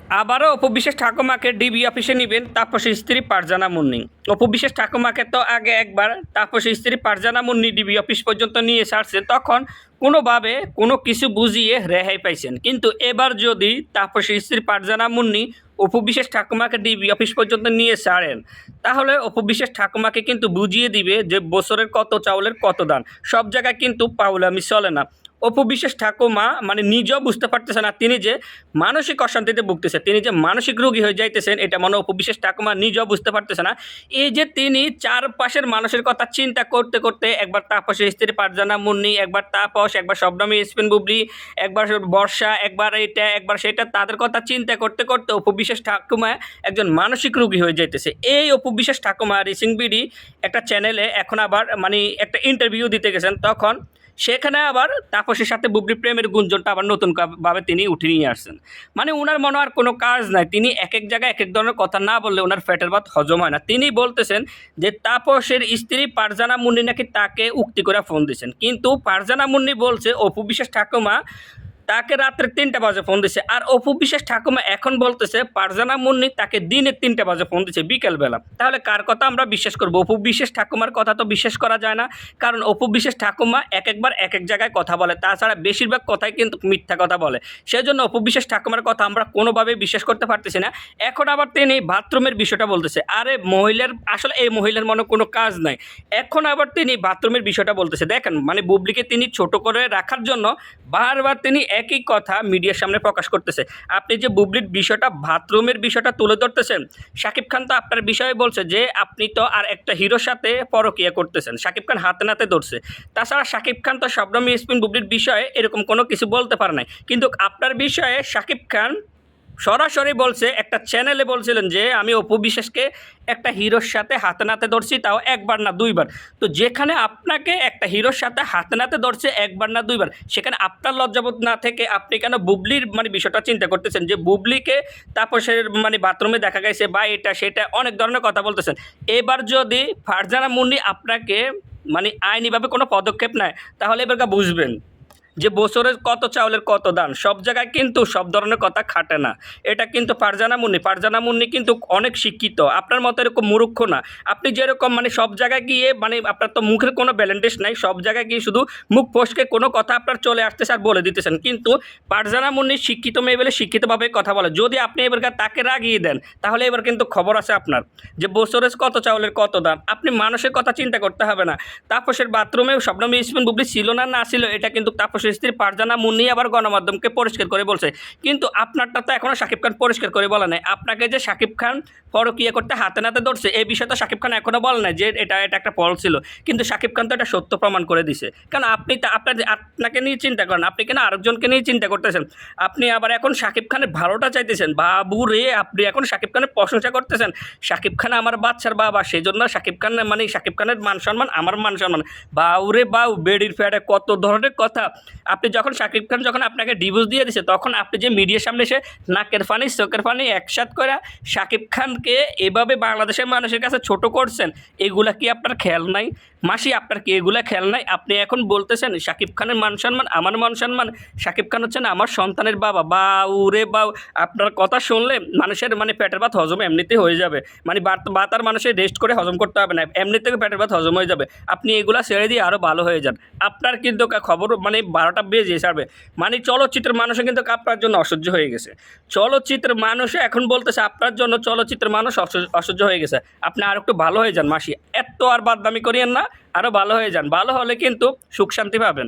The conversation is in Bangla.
আবারও অপু বিশ্বাস ঠাকুমাকে ডিবি অফিসে নেবেন তাপসের স্ত্রী ফারজানা মুন্নি। অপু বিশ্বাস ঠাকুমাকে তো আগে একবার তাপসের স্ত্রী ফারজানা মুন্নি ডিবি অফিস পর্যন্ত নিয়ে ছাড়ছেন, তখন কোনোভাবে কোনো কিছু বুঝিয়ে রেহাই পাইছেন। কিন্তু এবার যদি তাপসের স্ত্রী ফারজানা মুন্নি অপু বিশ্বাস ঠাকুমাকে ডিবি অফিস পর্যন্ত নিয়ে ছাড়েন, তাহলে অপু বিশ্বাস ঠাকুমাকে কিন্তু বুঝিয়ে দিবে যে বছরের কত চাউলের কত দান। সব জায়গায় কিন্তু পাউলামি চলে না। অপু বিশ্বাস ঠাকুমা মানে নিজেও বুঝতে পারতেছে না তিনি যে মানসিক অশান্তিতে ভুগতেছে, তিনি যে মানসিক রোগী হয়ে যাইতেছেন, এটা মনে অপু বিশ্বাস ঠাকুমা নিজেও বুঝতে পারতেছে না। এই যে তিনি চারপাশের মানুষের কথা চিন্তা করতে করতে একবার তাপসের স্ত্রী ফারজানা মুন্নি, একবার তাপস, একবার শবনমী স্পিন বুবলি, একবার বর্ষা, একবার এটা একবার সেটা, তাদের কথা চিন্তা করতে করতে অপু বিশ্বাস ঠাকুমা একজন মানসিক রোগী হয়ে যাইতেছে। এই অপু বিশ্বাস ঠাকুমা রিসিং বিডি একটা চ্যানেলে এখন আবার মানে একটা ইন্টারভিউ দিতে গেছেন, তখন সেখানে আবার তাপসের সাথে বুবলি প্রেমের গুঞ্জনটা আবার নতুনভাবে তিনি উঠে নিয়ে আসছেন। মানে ওনার মনে আর কোনো কাজ নাই, তিনি এক এক জায়গায় এক এক ধরনের কথা না বললে ওনার পেটের ভাত হজম হয় না। তিনি বলতেছেন যে তাপসের স্ত্রী ফারজানা মুন্নি নাকি তাকে উক্তি করে ফোন দিয়েছেন, কিন্তু ফারজানা মুন্নি বলছে অপু বিশ্বাস ঠাকুমা তাকে রাত্রে 3টা বাজে ফোন দিছে, আর অপু বিশ্বাস ঠাকুমা এখন বলতেছে ফারজানা মুন্নি তাকে দিনে 3টা বাজে ফোন দিছে বিকেলবেলা। তাহলে কার কথা আমরা বিশ্বাস করব? অপু বিশ্বাস ঠাকুমার কথা তো বিশ্বাস করা যায় না, কারণ অপু বিশ্বাস ঠাকুমা এক একবার এক এক জায়গায় কথা বলে, তাছাড়া বেশিরভাগ কথাই কিন্তু মিথ্যা কথা বলে। সেজন্য অপু বিশ্বাস ঠাকুমার কথা আমরা কোনোভাবেই বিশ্বাস করতে পারতেছি না। এখন আবার তিনি বাথরুমের বিষয়টা বলতেছে, আরে মহিলার আসলে এই মহিলার মনে কোনো কাজ নাই, এখন আবার তিনি বাথরুমের বিষয়টা বলতেছে। দেখেন মানে বুবলিকে তিনি ছোট করে রাখার জন্য বারবার তিনি একই কথা মিডিয়ার সামনে প্রকাশ করতেছে। আপনি যে বুবলির বিষয়টা বাথরুমের বিষয়টা তুলে ধরতেছেন, শাকিব খান তো আপনার বিষয়ে বলছে যে আপনি তো আর একটা হিরোর সাথে পরকীয়া করতেছেন, শাকিব খান হাতে নাতে ধরছে। তাছাড়া শাকিব খান তো শবনম ইয়াসমিন বুবলির বিষয়ে এরকম কোনো কিছু বলতে পারে নাই, কিন্তু আপনার বিষয়ে শাকিব খান সরাসরি বলছে, একটা চ্যানেলে বলছিলেন যে আমি অপু বিশ্বাসকে একটা হিরোর সাথে হাতে নাতে ধরছি, তাও একবার না দুইবার। তো যেখানে আপনাকে একটা হিরোর সাথে হাতে নাতে ধরছে একবার না দুইবার, সেখানে আপনার লজ্জাবোধ না থেকে আপনি কেন বুবলির মানে বিষয়টা চিন্তা করতেছেন যে বুবলিকে তাপসের মানে বাথরুমে দেখা গেছে বা এটা সেটা অনেক ধরনের কথা বলতেছেন। এবার যদি ফারজানা মুন্নি আপনাকে মানে আইনিভাবে কোনো পদক্ষেপ নেয়, তাহলে এবার বুঝবেন যে বছরের কত চাউলের কত দান। সব জায়গায় কিন্তু সব ধরনের কথা খাটে না। এটা কিন্তু ফারজানা মুন্নি কিন্তু অনেক শিক্ষিত, আপনার মতো এরকম মূর্খ না। আপনি যেরকম মানে সব জায়গায় গিয়ে মানে আপনার তো মুখের কোনো ব্যালেন্টেজ নাই, সব জায়গায় গিয়ে শুধু মুখ ফসকে কোনো কথা আপনার চলে আসতেছে আর বলে দিতেছেন। কিন্তু ফারজানা মুন্নি শিক্ষিত মেয়ে বলে শিক্ষিতভাবে কথা বলে। যদি আপনি এবার তাকে রাগিয়ে দেন, তাহলে এবার কিন্তু খবর আছে আপনার যে বছরের কত চাউলের কত দাম। আপনি মানুষের কথা চিন্তা করতে হবে না। তাপসের বাথরুমে শবনম ইয়াসমিন বুবলি ছিল না না ছিল, এটা কিন্তু তাপসের স্ত্রী ফারজানা মুন্নি আবার গণমাধ্যমকে পরিষ্কার করে বলছে। কিন্তু আপনারটা তো এখনও শাকিব খান পরিষ্কার করে বলে নাই। আপনাকে যে শাকিব খান পরকীয়া করতে হাতে নাতে ধরছে, এই বিষয়টা শাকিব খান এখনও বলে নাই যে এটা একটা ফল ছিল, কিন্তু শাকিব খান তো এটা সত্য প্রমাণ করে দিছে। কারণ আপনি আপনাকে নিয়ে চিন্তা করেন, আপনি কেন আরেকজনকে নিয়ে চিন্তা করতেছেন? আপনি আবার এখন শাকিব খানের ভালোটা চাইতেছেন। বাবু রে, আপনি এখন শাকিব খানের প্রশংসা করতেছেন। শাকিব খান আমার বাচ্চার বাবা, সেই জন্য শাকিব খান মানে শাকিব খানের মান সম্মান আমার মান সম্মান। বাউরে বাউ, বেডির ফ্যাটে কত ধরনের কথা। আপনি যখন শাকিব খান যখন আপনাকে ডিভোর্স দিয়ে দিছে, তখন আপনি যে মিডিয়ার সামনে এসে নাকের পানি চোখের পানি একসাথ করে শাকিব খানকে এভাবে বাংলাদেশের মানুষের কাছে ছোট করছেন, এগুলা কি আপনার খেয়াল নাই? মাসি, আপনার কি এগুলা খেয়াল নাই? আপনি এখন বলতেছেন শাকিব খানের মান সম্মান আমার মান সম্মান, শাকিব খান হচ্ছেন আমার সন্তানের বাবা। বাউরে বাউ, আপনার কথা শুনলে মানুষের মানে পেটের ভাত হজম এমনিতেই হয়ে যাবে। মানে ভাত আর মানুষের রেস্ট করে হজম করতে হবে না, এমনি থেকে পেটের ভাত হজম হয়ে যাবে। আপনি এগুলা ছেড়ে দিয়ে আরও ভালো হয়ে যান। আপনার কিন্তু খবর মানে 12টা বেজে ছাড়বে। মানে চলচ্চিত্রের মানুষও কিন্তু আপনার জন্য অসহ্য হয়ে গেছে। চলচ্চিত্রের মানুষও এখন বলতেছে আপনার জন্য চলচ্চিত্রের মানুষ অসহ্য হয়ে গেছে। আপনি আর একটু ভালো হয়ে যান মাসি, এত আর বাদনামি করিয়েন না, আরও ভালো হয়ে যান। ভালো হলে কিন্তু সুখ শান্তি পাবেন।